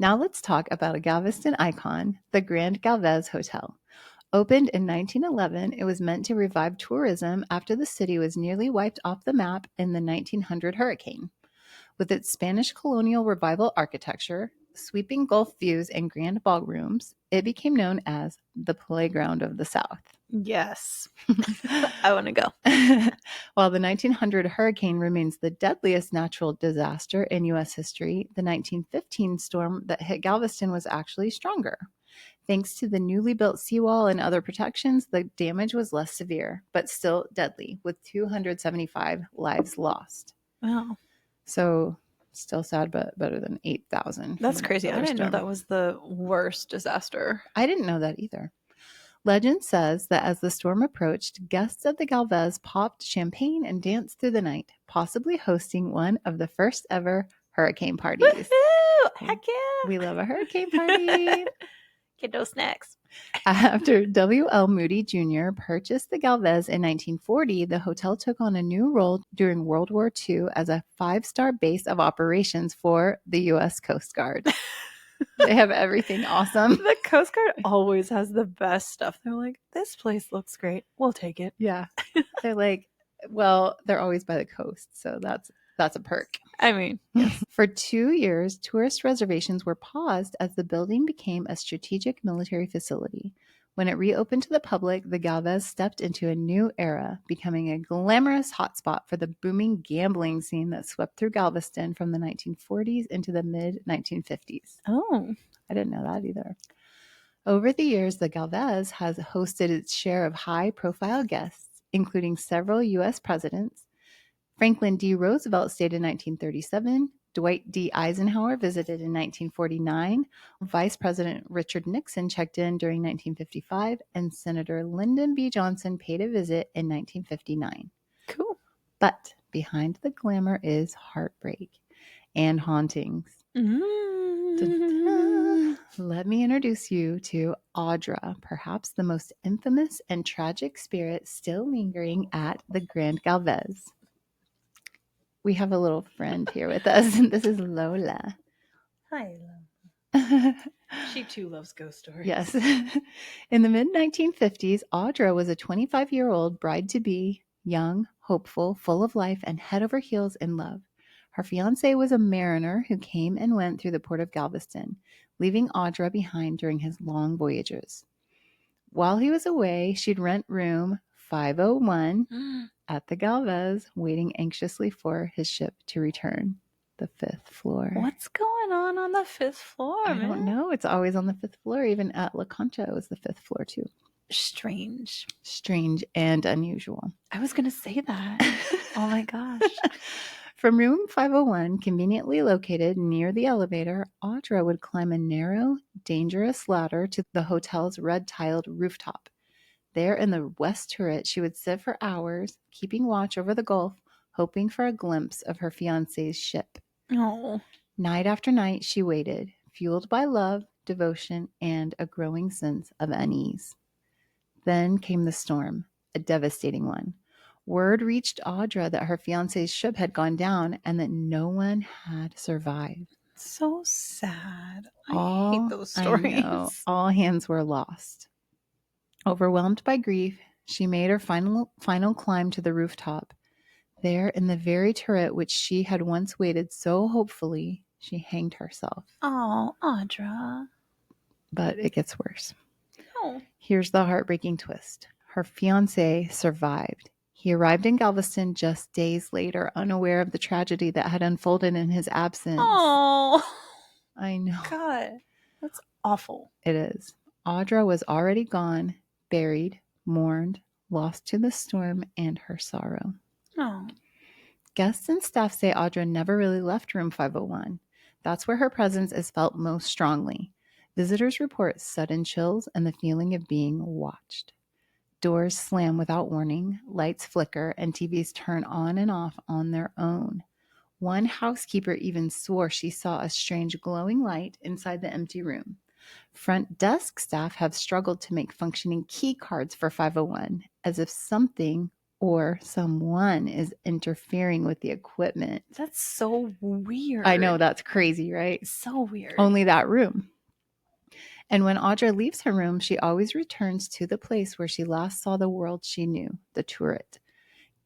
Now let's talk about a Galveston icon, the Grand Galvez Hotel. Opened in 1911, it was meant to revive tourism after the city was nearly wiped off the map in the 1900 hurricane. With its Spanish colonial revival architecture, sweeping Gulf views, and grand ballrooms, it became known as the Playground of the South. Yes. I want to go. While the 1900 hurricane remains the deadliest natural disaster in U.S. history, the 1915 storm that hit Galveston was actually stronger. Thanks to the newly built seawall and other protections, the damage was less severe, but still deadly, with 275 lives lost. Wow. So still sad, but better than 8,000. That's crazy. I didn't know storm. that was the worst disaster. I didn't know that either. Legend says that as the storm approached, guests of the Galvez popped champagne and danced through the night, possibly hosting one of the first ever hurricane parties. Woohoo! Heck yeah! We love a hurricane party. Get those snacks. After W.L. Moody Jr. purchased the Galvez in 1940, the hotel took on a new role during World War II as a 5-star base of operations for the U.S. Coast Guard. They have everything awesome. The Coast Guard always has the best stuff. They're like, this place looks great. We'll take it. Yeah. They're like, well, they're always by the coast, so that's a perk. I mean, yes. For 2 years, tourist reservations were paused as the building became a strategic military facility. When it reopened to the public, the Galvez stepped into a new era, becoming a glamorous hotspot for the booming gambling scene that swept through Galveston from the 1940s into the mid-1950s. Oh. I didn't know that either. Over the years, the Galvez has hosted its share of high-profile guests, including several U.S. presidents. Franklin D. Roosevelt stayed in 1937. Dwight D. Eisenhower visited in 1949. Vice President Richard Nixon checked in during 1955. And Senator Lyndon B. Johnson paid a visit in 1959. Cool. But behind the glamour is heartbreak and hauntings. Mm-hmm. Let me introduce you to Audra, perhaps the most infamous and tragic spirit still lingering at the Grand Galvez. We have a little friend here with us, and this is Lola. Hi, Lola. She too loves ghost stories. Yes. In the mid-1950s, Audra was a 25-year-old bride-to-be, young, hopeful, full of life, and head over heels in love. Her fiancé was a mariner who came and went through the port of Galveston, leaving Audra behind during his long voyages. While he was away, she'd rent room 501 at the Galvez, waiting anxiously for his ship to return. The 5th floor. What's going on the 5th floor, I don't know. It's always on the 5th floor. Even at La Concha, it was the 5th floor, too. Strange And unusual. I was going to say that. Oh, my gosh. From room 501, conveniently located near the elevator, Audra would climb a narrow, dangerous ladder to the hotel's red-tiled rooftop. There in the west turret, she would sit for hours, keeping watch over the Gulf, hoping for a glimpse of her fiancé's ship. Oh. Night after night, she waited, fueled by love, devotion, and a growing sense of unease. Then came the storm, a devastating one. Word reached Audra that her fiancé's ship had gone down and that no one had survived. So sad. I hate those stories. I know, all hands were lost. Overwhelmed by grief, she made her final climb to the rooftop. There, in the very turret which she had once waited so hopefully, she hanged herself. Oh, Audra. But it gets worse. Oh. Here's the heartbreaking twist. Her fiancé survived. He arrived in Galveston just days later, unaware of the tragedy that had unfolded in his absence. Oh. I know. God, that's awful. It is. Audra was already gone, buried, mourned, lost to the storm and her sorrow. Oh. Guests and staff say Audra never really left room 501. That's where her presence is felt most strongly. Visitors report sudden chills and the feeling of being watched. Doors slam without warning, lights flicker, and TVs turn on and off on their own. One housekeeper even swore she saw a strange glowing light inside the empty room. Front desk staff have struggled to make functioning key cards for 501, as if something or someone is interfering with the equipment. That's so weird. I know, that's crazy, right? So weird. Only that room. And when Audra leaves her room, she always returns to the place where she last saw the world she knew, the turret.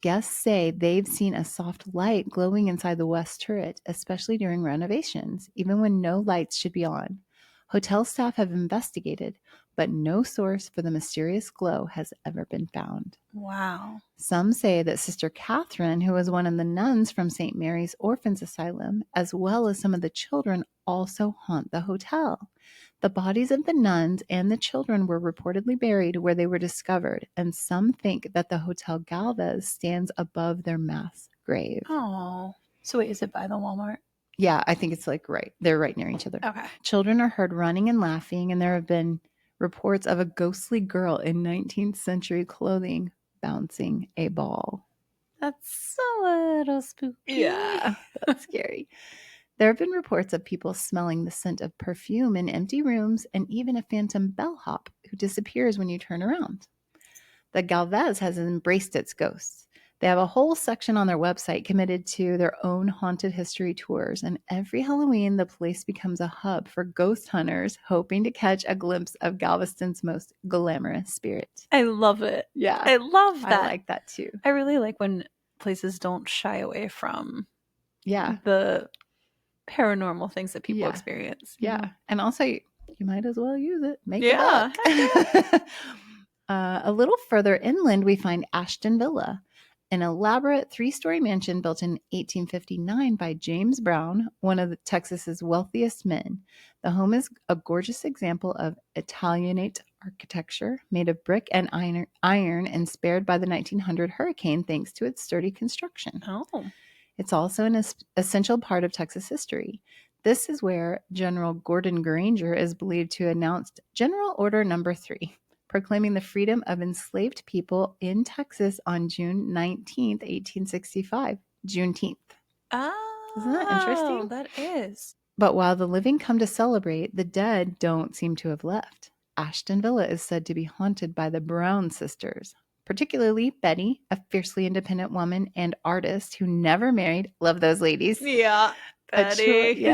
Guests say they've seen a soft light glowing inside the west turret, especially during renovations, even when no lights should be on. Hotel staff have investigated, but no source for the mysterious glow has ever been found. Wow. Some say that Sister Catherine, who was one of the nuns from St. Mary's Orphans Asylum, as well as some of the children, also haunt the hotel. The bodies of the nuns and the children were reportedly buried where they were discovered, and some think that the Hotel Galvez stands above their mass grave. Oh. So wait, is it by the Walmart? Yeah, I think it's like they're right near each other. Okay. Children are heard running and laughing, and there have been reports of a ghostly girl in 19th century clothing bouncing a ball. That's a little spooky. Yeah, that's scary. There have been reports of people smelling the scent of perfume in empty rooms, and even a phantom bellhop who disappears when you turn around. The Galvez has embraced its ghosts. They have a whole section on their website committed to their own haunted history tours, and every Halloween, the place becomes a hub for ghost hunters hoping to catch a glimpse of Galveston's most glamorous spirit. I love it. Yeah. I love that. I like that too. I really like when places don't shy away from the paranormal things that people experience. Yeah. And also, you might as well use it. Make Yeah. it up. A little further inland, we find Ashton Villa, an elaborate 3-story mansion built in 1859 by James Brown, one of Texas's wealthiest men. The home is a gorgeous example of Italianate architecture made of brick and iron and spared by the 1900 hurricane thanks to its sturdy construction. Oh. It's also an essential part of Texas history. This is where General Gordon Granger is believed to have announced General Order Number 3, proclaiming the freedom of enslaved people in Texas on June 19th, 1865, Juneteenth. Oh, isn't that interesting? That is. But while the living come to celebrate, the dead don't seem to have left. Ashton Villa is said to be haunted by the Brown sisters, particularly Betty, a fiercely independent woman and artist who never married. Love those ladies. Yeah, Betty.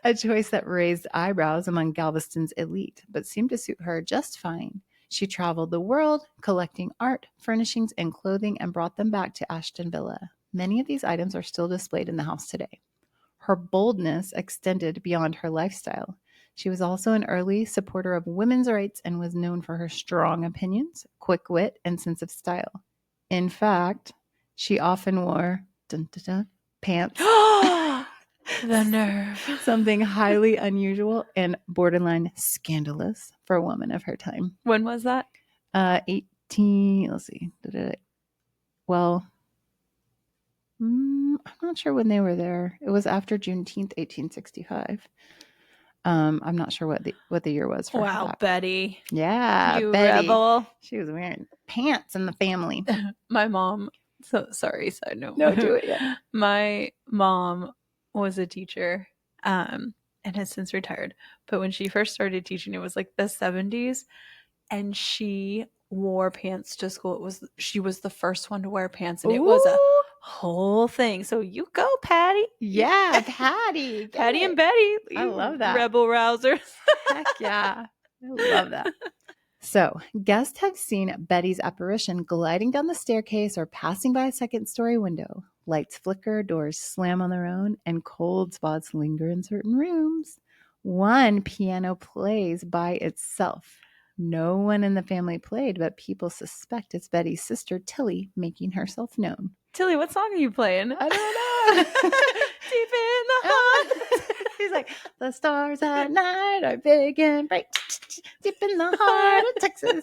A choice that raised eyebrows among Galveston's elite, but seemed to suit her just fine. She traveled the world, collecting art, furnishings, and clothing, and brought them back to Ashton Villa. Many of these items are still displayed in the house today. Her boldness extended beyond her lifestyle. She was also an early supporter of women's rights and was known for her strong opinions, quick wit, and sense of style. In fact, she often wore pants. The nerve. Something highly unusual and borderline scandalous for a woman of her time. When was that? 18, let's see. Well, I'm not sure when they were there. It was after Juneteenth, 1865. I'm not sure what the year was for her. Wow, Betty. Yeah, you Betty. Rebel. She was wearing pants in the family. My mom. So sorry, side note. No, do it. Yeah. My mom was a teacher, and has since retired. But when she first started teaching, it was like the 70s, and she wore pants to school. She was the first one to wear pants, and it was a whole thing. So you go, Patty. Yeah, Patty. Patty and Betty. I love that. Rebel rousers. Heck yeah. I love that. So, guests have seen Betty's apparition gliding down the staircase or passing by a second-story window. Lights flicker, doors slam on their own, and cold spots linger in certain rooms. One piano plays by itself. No one in the family played, but people suspect it's Betty's sister, Tilly, making herself known. Tilly, what song are you playing? I don't know. Deep in the heart. He's like, the stars at night are big and bright, deep in the heart of Texas.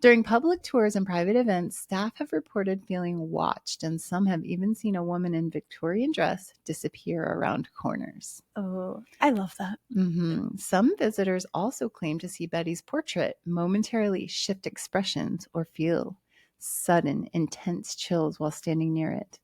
During public tours and private events, staff have reported feeling watched, and some have even seen a woman in Victorian dress disappear around corners. Oh, I love that. Mm-hmm. Some visitors also claim to see Betty's portrait momentarily shift expressions or feel sudden, intense chills while standing near it.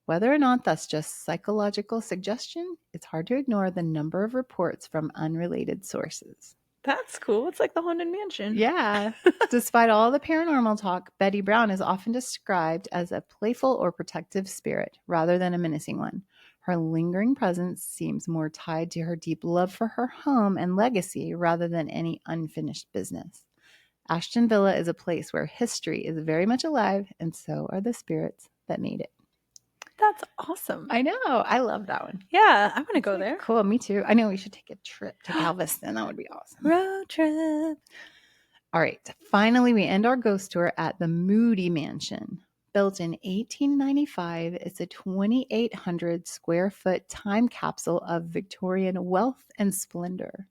Whether or not that's just psychological suggestion, it's hard to ignore the number of reports from unrelated sources. That's cool. It's like the Haunted Mansion. Yeah. Despite all the paranormal talk, Bettie Brown is often described as a playful or protective spirit rather than a menacing one. Her lingering presence seems more tied to her deep love for her home and legacy rather than any unfinished business. Ashton Villa is a place where history is very much alive, and so are the spirits that made it. That's awesome. I know. I love that one. Yeah, I want to go there. Cool. Me too. I know we should take a trip to Galveston. That would be awesome. Road trip. All right. Finally, we end our ghost tour at the Moody Mansion. Built in 1895, it's a 2,800 square foot time capsule of Victorian wealth and splendor.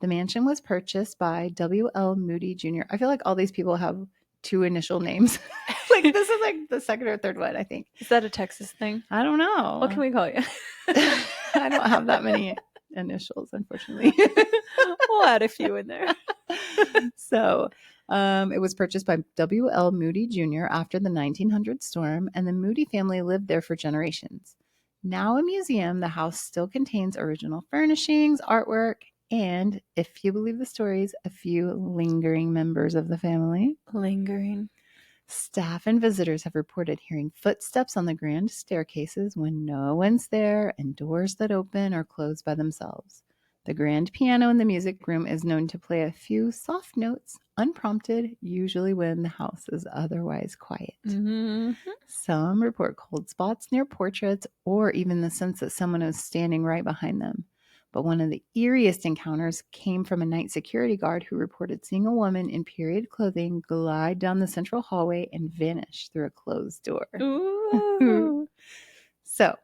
The mansion was purchased by W.L. Moody Jr. I feel like all these people have two initial names. Like this is like the second or third one, I think. Is that a Texas thing? I don't know. What can we call you? I don't have that many initials, unfortunately. We'll add a few in there. So it was purchased by W.L. Moody Jr. after the 1900 storm, and the Moody family lived there for generations. Now a museum, the house still contains original furnishings, artwork, and, if you believe the stories, a few lingering members of the family. Lingering. Staff and visitors have reported hearing footsteps on the grand staircases when no one's there and doors that open or close by themselves. The grand piano in the music room is known to play a few soft notes, unprompted, usually when the house is otherwise quiet. Mm-hmm. Some report cold spots near portraits or even the sense that someone is standing right behind them. But one of the eeriest encounters came from a night security guard who reported seeing a woman in period clothing glide down the central hallway and vanish through a closed door. Ooh. So,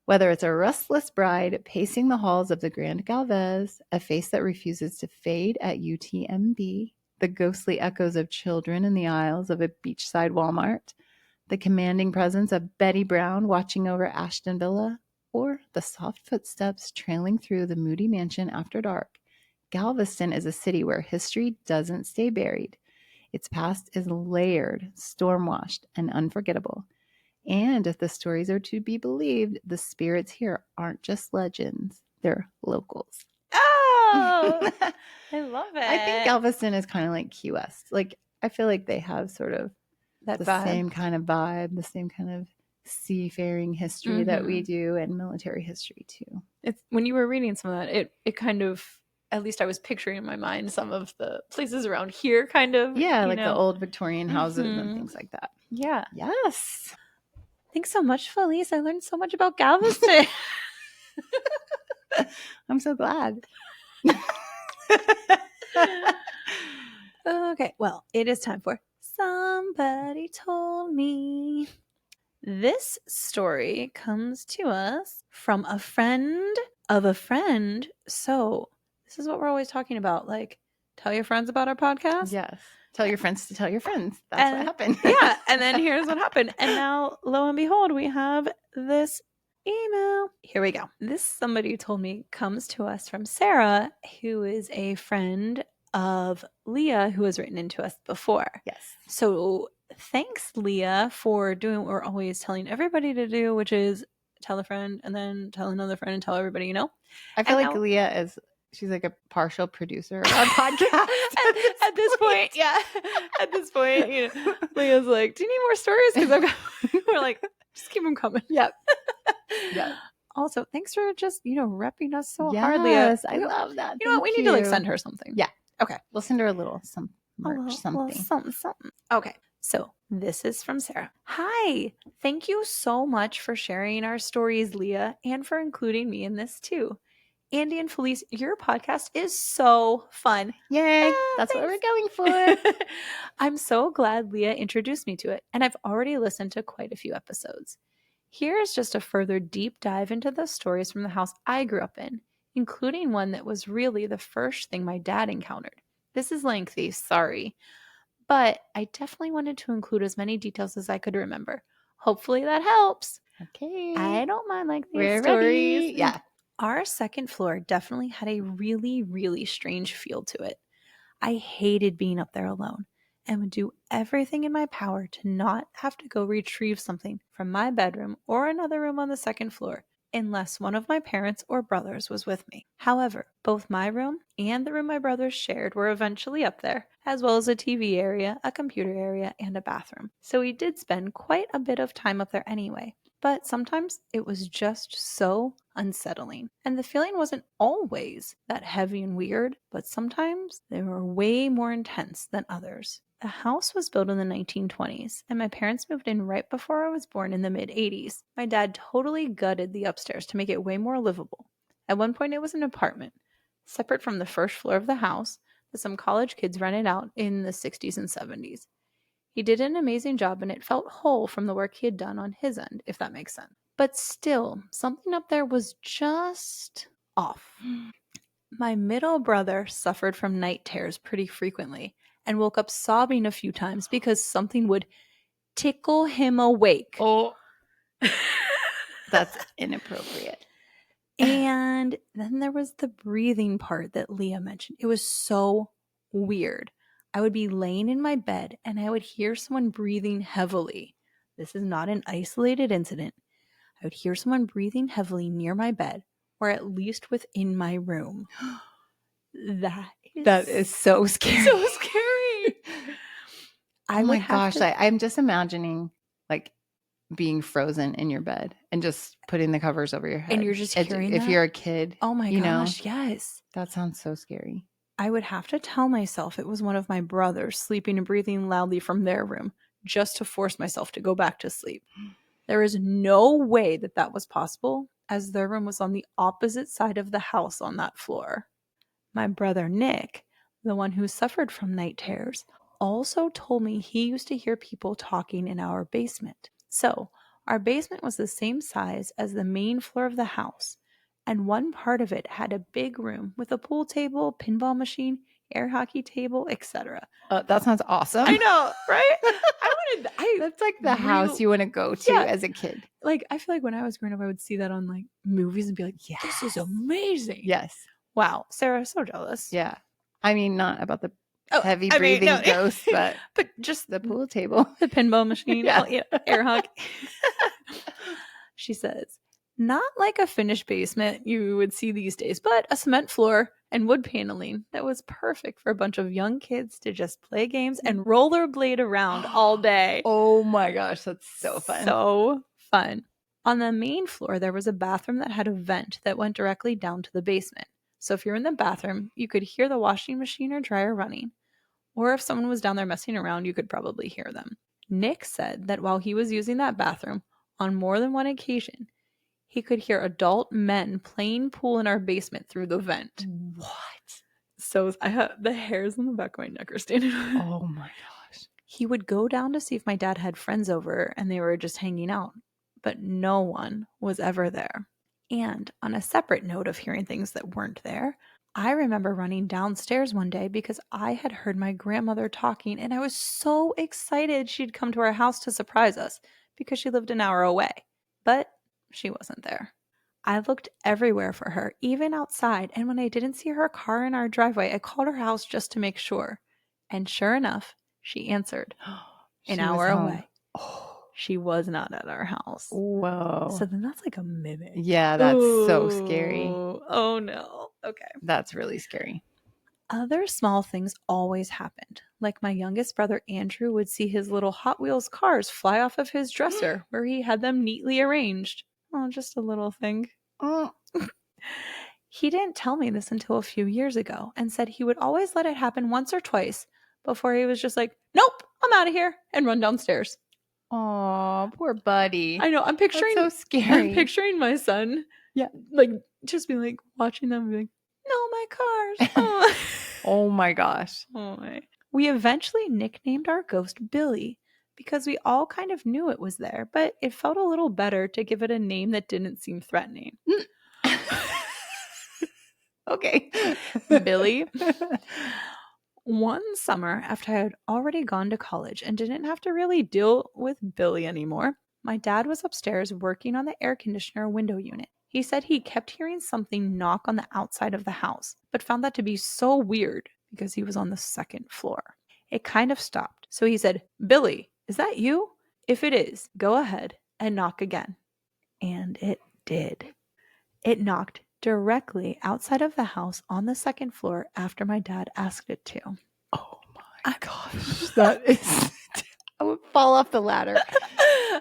whether it's a restless bride pacing the halls of the Grand Galvez, a face that refuses to fade at UTMB, the ghostly echoes of children in the aisles of a beachside Walmart, the commanding presence of Bettie Brown watching over Ashton Villa, or the soft footsteps trailing through the Moody Mansion after dark, Galveston is a city where history doesn't stay buried. Its past is layered, storm-washed, and unforgettable. And if the stories are to be believed, the spirits here aren't just legends, they're locals. Oh, I love it. I think Galveston is kind of like Key West. Like, I feel like they have sort of that the vibe. same kind of vibe, the same kind of seafaring history that we do, and military history too. It's when you were reading some of that, it kind of, at least I was picturing in my mind some of the places around here, kind of. Yeah, like the old Victorian houses and things like that. Yeah. Yes. Thanks so much, Felice. I learned so much about Galveston. I'm so glad. Okay, well, it is time for Somebody Told Me. This story comes to us from a friend of a friend. So this is what we're always talking about. Like, tell your friends about our podcast. Yes. Tell your friends to tell your friends. That's what happened. Yeah. And then here's what happened. And now, lo and behold, we have this email. Here we go. This Somebody Told Me comes to us from Sarah, who is a friend of Leah, who has written into us before. Yes. So thanks, Leah, for doing what we're always telling everybody to do, which is tell a friend and then tell another friend and tell everybody, you know? I feel like Leah is, she's like a partial producer of our podcast. at this point, yeah. At this point, you know, Leah's like, do you need more stories? Because we're like, just keep them coming. Yep. Yeah. Also, thanks for just, repping us so yes, hard, Leah. I love that. You know what? We need to like send her something. Yeah. Okay. We'll send her a little merch, something. Something. Okay. So this is from Sarah. Hi. Thank you so much for sharing our stories, Leah, and for including me in this too. Andy and Felice, your podcast is so fun. Yay. That's what we're going for. I'm so glad Leah introduced me to it, and I've already listened to quite a few episodes. Here's just a further deep dive into the stories from the house I grew up in, including one that was really the first thing my dad encountered. This is lengthy, sorry, but I definitely wanted to include as many details as I could remember. Hopefully that helps. Okay. I don't mind lengthy We're stories. Ready. Yeah. Our second floor definitely had a really, really strange feel to it. I hated being up there alone and would do everything in my power to not have to go retrieve something from my bedroom or another room on the second floor unless one of my parents or brothers was with me. However, both my room and the room my brothers shared were eventually up there, as well as a TV area, a computer area, and a bathroom. So we did spend quite a bit of time up there anyway. But sometimes it was just so unsettling. And the feeling wasn't always that heavy and weird, but sometimes they were way more intense than others. The house was built in the 1920s, and my parents moved in right before I was born in the mid-80s. My dad totally gutted the upstairs to make it way more livable. At one point, it was an apartment, separate from the first floor of the house, that some college kids rented out in the 60s and 70s. He did an amazing job, and it felt whole from the work he had done on his end, if that makes sense. But still, something up there was just off. My middle brother suffered from night terrors pretty frequently and woke up sobbing a few times because something would tickle him awake. Oh, that's inappropriate. And then there was the breathing part that Leah mentioned. It was so weird. I would be laying in my bed and I would hear someone breathing heavily. This is not an isolated incident. I would hear someone breathing heavily near my bed, or at least within my room. That is so scary. So scary. Oh my gosh. I'm just imagining like being frozen in your bed and just putting the covers over your head. And you're just hearing if that? you're a kid. Oh my gosh, yes. That sounds so scary. I would have to tell myself it was one of my brothers sleeping and breathing loudly from their room just to force myself to go back to sleep. There is no way that that was possible, as their room was on the opposite side of the house on that floor. My brother Nick, the one who suffered from night terrors, also told me he used to hear people talking in our basement. So, our basement was the same size as the main floor of the house, and one part of it had a big room with a pool table, pinball machine, air hockey table, etc. That sounds awesome. I know, right? That's like the house you want to go to as a kid. Like, I feel like when I was growing up, I would see that on like movies and be like, yes, this is amazing. Yes. Wow. Sarah, so jealous. Yeah. I mean, not about the heavy breathing ghost, but just the pool table. The pinball machine. Air hockey. She says, not like a finished basement you would see these days, but a cement floor and wood paneling that was perfect for a bunch of young kids to just play games and rollerblade around all day. Oh my gosh, that's so fun. So fun. On the main floor, there was a bathroom that had a vent that went directly down to the basement. So if you're in the bathroom, you could hear the washing machine or dryer running. Or if someone was down there messing around, you could probably hear them. Nick said that while he was using that bathroom, on more than one occasion, he could hear adult men playing pool in our basement through the vent. What? So I have the hairs on the back of my neck are standing on. Oh my gosh. He would go down to see if my dad had friends over and they were just hanging out, but no one was ever there. And on a separate note of hearing things that weren't there, I remember running downstairs one day because I had heard my grandmother talking and I was so excited she'd come to our house to surprise us because she lived an hour away. But she wasn't there. I looked everywhere for her, even outside, and when I didn't see her car in our driveway, I called her house just to make sure. And sure enough, she answered. An hour away. Oh. She was not at our house. Whoa. So then that's like a mimic. Yeah, that's so scary. Oh no. Okay. That's really scary. Other small things always happened. Like my youngest brother Andrew would see his little Hot Wheels cars fly off of his dresser where he had them neatly arranged. Oh, just a little thing. Oh. He didn't tell me this until a few years ago and said he would always let it happen once or twice before he was just like, nope, I'm out of here, and run downstairs. Oh, poor buddy. I know. I'm picturing That's so scary. I'm picturing my son. Yeah. Like just be like watching them and be like, no, my cars. Oh, oh my gosh. Oh my. We eventually nicknamed our ghost Billy because we all kind of knew it was there, but it felt a little better to give it a name that didn't seem threatening. Okay. Billy. One summer, after I had already gone to college and didn't have to really deal with Billy anymore, my dad was upstairs working on the air conditioner window unit. He said he kept hearing something knock on the outside of the house, but found that to be so weird because he was on the second floor. It kind of stopped, so he said, Billy, is that you? If it is, go ahead and knock again. And it did. It knocked directly outside of the house on the second floor after my dad asked it to. Oh my gosh. That is, I would fall off the ladder.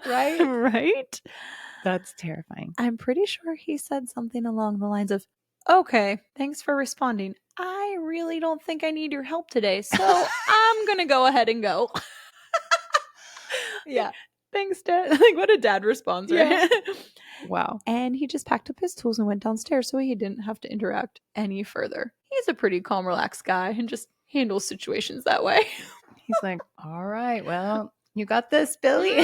Right? Right? That's terrifying. I'm pretty sure he said something along the lines of, "Okay, thanks for responding. I really don't think I need your help today, so I'm going to go ahead and go." Yeah. Thanks, Dad. Like, what a dad response, right? Yeah. Wow. And he just packed up his tools and went downstairs so he didn't have to interact any further. He's a pretty calm, relaxed guy and just handles situations that way. He's like, all right, well, you got this, Billy.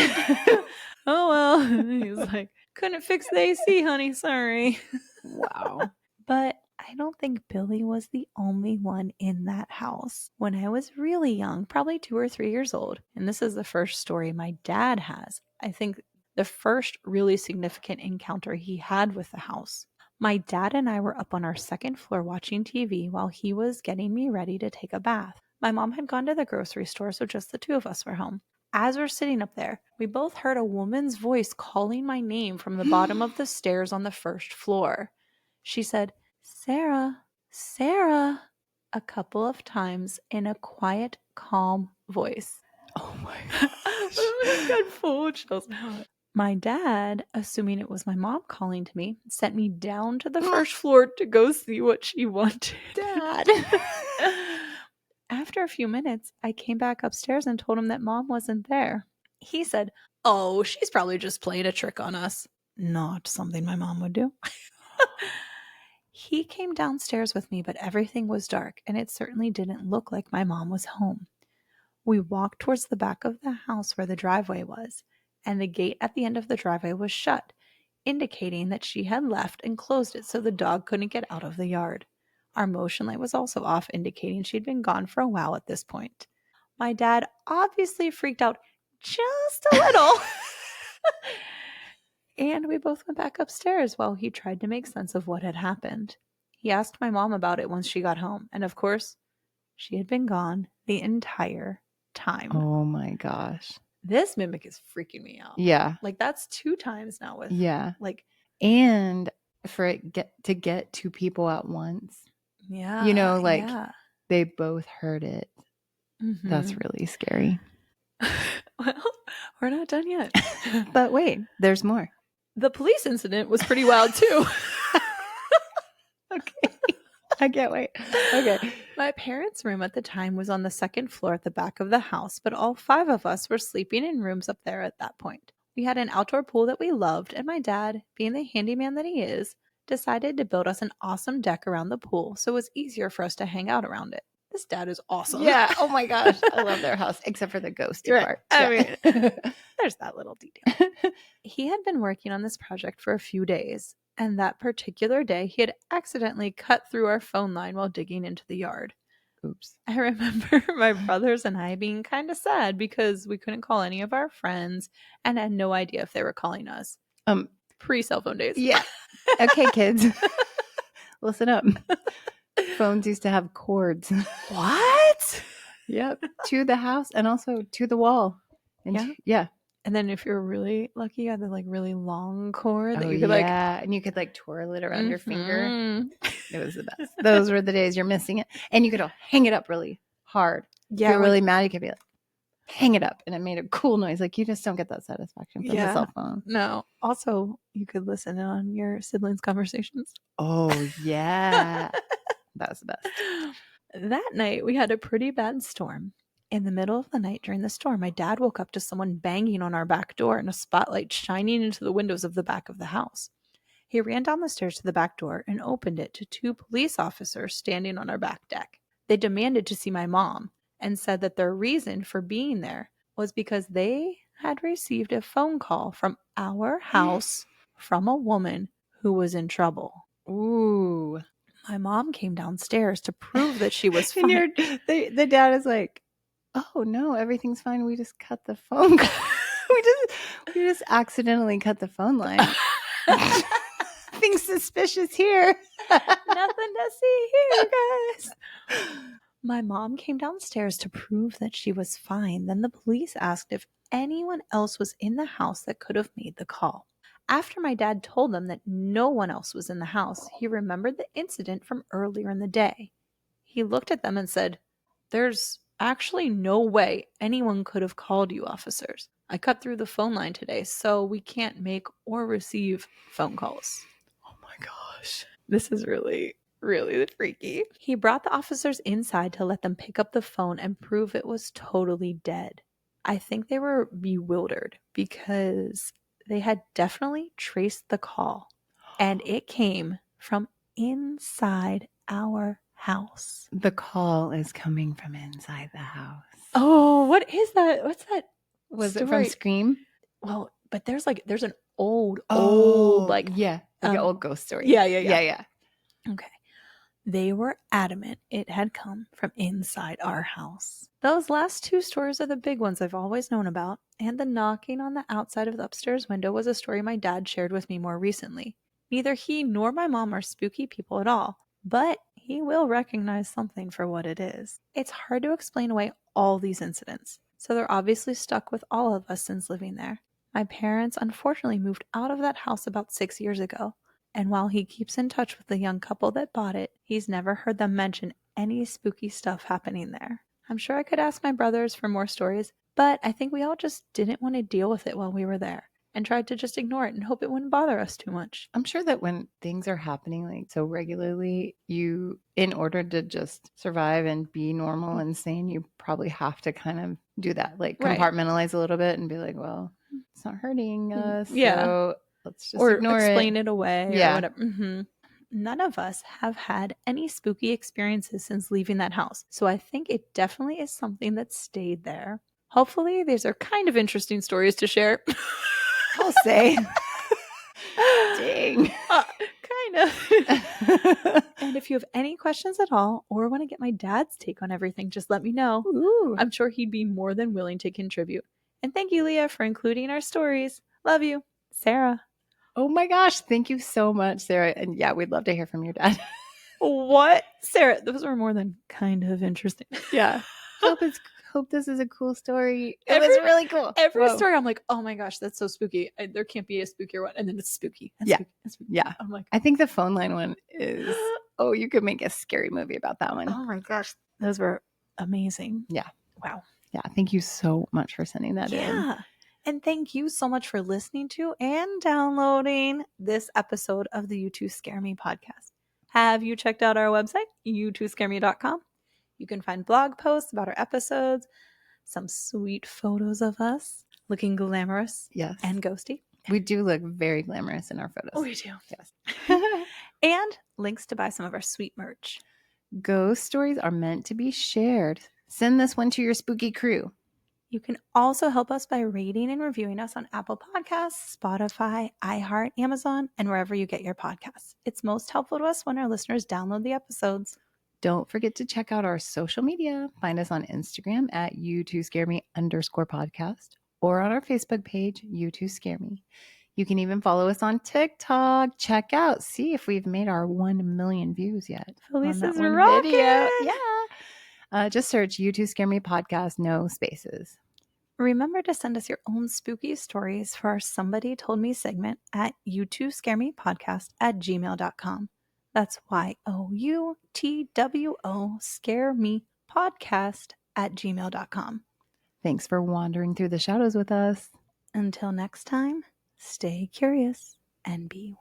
Oh, well. He's like, couldn't fix the AC, honey. Sorry. Wow. But I don't think Billy was the only one in that house. When I was really young, probably 2 or 3 years old, and this is the first story my dad has, I think the first really significant encounter he had with the house. My dad and I were up on our second floor watching TV while he was getting me ready to take a bath. My mom had gone to the grocery store, so just the two of us were home. As we're sitting up there, we both heard a woman's voice calling my name from the bottom of the stairs on the first floor. She said, "Sarah, Sarah," a couple of times in a quiet, calm voice. Oh my gosh. I got full chills. My dad, assuming it was my mom calling to me, sent me down to the first floor to go see what she wanted. Dad. After a few minutes, I came back upstairs and told him that Mom wasn't there. He said, "Oh, she's probably just playing a trick on us." Not something my mom would do. He came downstairs with me, but everything was dark, and it certainly didn't look like my mom was home. We walked towards the back of the house where the driveway was, and the gate at the end of the driveway was shut, indicating that she had left and closed it so the dog couldn't get out of the yard. Our motion light was also off, indicating she'd been gone for a while at this point. My dad obviously freaked out just a little. And we both went back upstairs while he tried to make sense of what had happened. He asked my mom about it once she got home, and of course, she had been gone the entire time. Oh my gosh. This mimic is freaking me out. Yeah. Like, that's 2 times now with, Yeah. like, And for it to get 2 people at once. yeah. You know, like yeah. they both heard it. Mhm. That's really scary. Well, we're not done yet. But wait, there's more. The police incident was pretty wild too. Okay. I can't wait. Okay. My parents' room at the time was on the second floor at the back of the house, but all 5 of us were sleeping in rooms up there at that point. We had an outdoor pool that we loved, and my dad, being the handyman that he is, decided to build us an awesome deck around the pool so it was easier for us to hang out around it. This dad is awesome. Yeah. Oh my gosh. I love their house, except for the ghosty Right. part. I mean, there's that little detail. He had been working on this project for a few days, and that particular day he had accidentally cut through our phone line while digging into the yard. oops. I remember my brothers and I being kind of sad because we couldn't call any of our friends and had no idea if they were calling us. Pre-cell phone days. Yeah. Okay, kids. Listen up. Phones used to have cords. What? Yep. To the house and also to the wall. And Yeah. And then if you're really lucky, you had the like really long cord that you could and you could like twirl it around your finger. Mhm. It was the best. Those were the days you're missing it. And you could hang it up really hard. Yeah. If you're really mad, you could be like, hang it up. And it made a cool noise. Like you just don't get that satisfaction from the cell phone. No. Also, you could listen in on your siblings' conversations. Oh, yeah. That was the best. That night, we had a pretty bad storm. In the middle of the night during the storm, my dad woke up to someone banging on our back door and a spotlight shining into the windows of the back of the house. He ran down the stairs to the back door and opened it to 2 police officers standing on our back deck. They demanded to see my mom and said that their reason for being there was because they had received a phone call from our house from a woman who was in trouble. Ooh. My mom came downstairs to prove that she was fine. And the dad is like, oh no, everything's fine. We just cut the phone. we just accidentally cut the phone line. Nothing suspicious here. Nothing to see here, guys. My mom came downstairs to prove that she was fine. Then the police asked if anyone else was in the house that could have made the call. After my dad told them that no one else was in the house, he remembered the incident from earlier in the day. He looked at them and said, "There's actually no way anyone could have called you, officers. I cut through the phone line today, so we can't make or receive phone calls." Oh my gosh. This is really, really freaky. He brought the officers inside to let them pick up the phone and prove it was totally dead. I think they were bewildered because they had definitely traced the call, and it came from inside our house. The call is coming from inside the house. Oh, what is that? What's that? Was it story? from Scream? Well, but there's an old, like yeah, an old ghost story. Yeah. Okay. They were adamant it had come from inside our house. Those last two stories are the big ones I've always known about, and the knocking on the outside of the upstairs window was a story my dad shared with me more recently. Neither he nor my mom are spooky people at all, but he will recognize something for what it is. It's hard to explain away all these incidents, so they're obviously stuck with all of us since living there. My parents unfortunately moved out of that house about 6 years ago. And while he keeps in touch with the young couple that bought it, he's never heard them mention any spooky stuff happening there. I'm sure I could ask my brothers for more stories, but I think we all just didn't want to deal with it while we were there and tried to just ignore it and hope it wouldn't bother us too much. I'm sure that when things are happening like so regularly, you, in order to just survive and be normal and sane, you probably have to kind of do that, like compartmentalize a little bit and be like, well, it's not hurting us. Yeah. So let's just or ignore explain it. it away Yeah. or whatever. None of us have had any spooky experiences since leaving that house, so I think it definitely is something that stayed there. Hopefully, these are kind of interesting stories to share. I'll say. Dang. Kind of. And if you have any questions at all or want to get my dad's take on everything, just let me know. Ooh. I'm sure he'd be more than willing to contribute. And thank you, Leah, for including our stories. Love you, Sarah. Oh my gosh. Thank you so much, Sarah. And yeah, we'd love to hear from your dad. What? Sarah, those were more than kind of interesting. Yeah. Hope this is a cool story. It was really cool. Every story, I'm like, oh my gosh, that's so spooky. There can't be a spookier one. And then it's spooky. Spooky. Yeah. I'm like, I think the phone line one is, you could make a scary movie about that one. Oh my gosh. Those were amazing. Yeah. Wow. Yeah. Thank you so much for sending that in. Yeah. And thank you so much for listening to and downloading this episode of the You Two Scare Me podcast. Have you checked out our website, you2scareme.com? You can find blog posts about our episodes, some sweet photos of us looking glamorous and ghosty. We do look very glamorous in our photos. Oh, we do. Yes. And links to buy some of our sweet merch. Ghost stories are meant to be shared. Send this one to your spooky crew. You can also help us by rating and reviewing us on Apple Podcasts, Spotify, iHeart, Amazon, and wherever you get your podcasts. It's most helpful to us when our listeners download the episodes. Don't forget to check out our social media. Find us on Instagram at you2scareme_podcast or on our Facebook page, You2Scare Me. You can even follow us on TikTok. Check out, see if we've made our 1 million views yet. Felisa's rocking. Video. Yeah. Just search You2Scare Me podcast, no spaces. Remember to send us your own spooky stories for our Somebody Told Me segment at you2scaremepodcast@gmail.com. That's YOUTWO scare me podcast@gmail.com. Thanks for wandering through the shadows with us. Until next time, stay curious and beware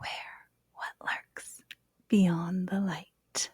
what lurks beyond the light.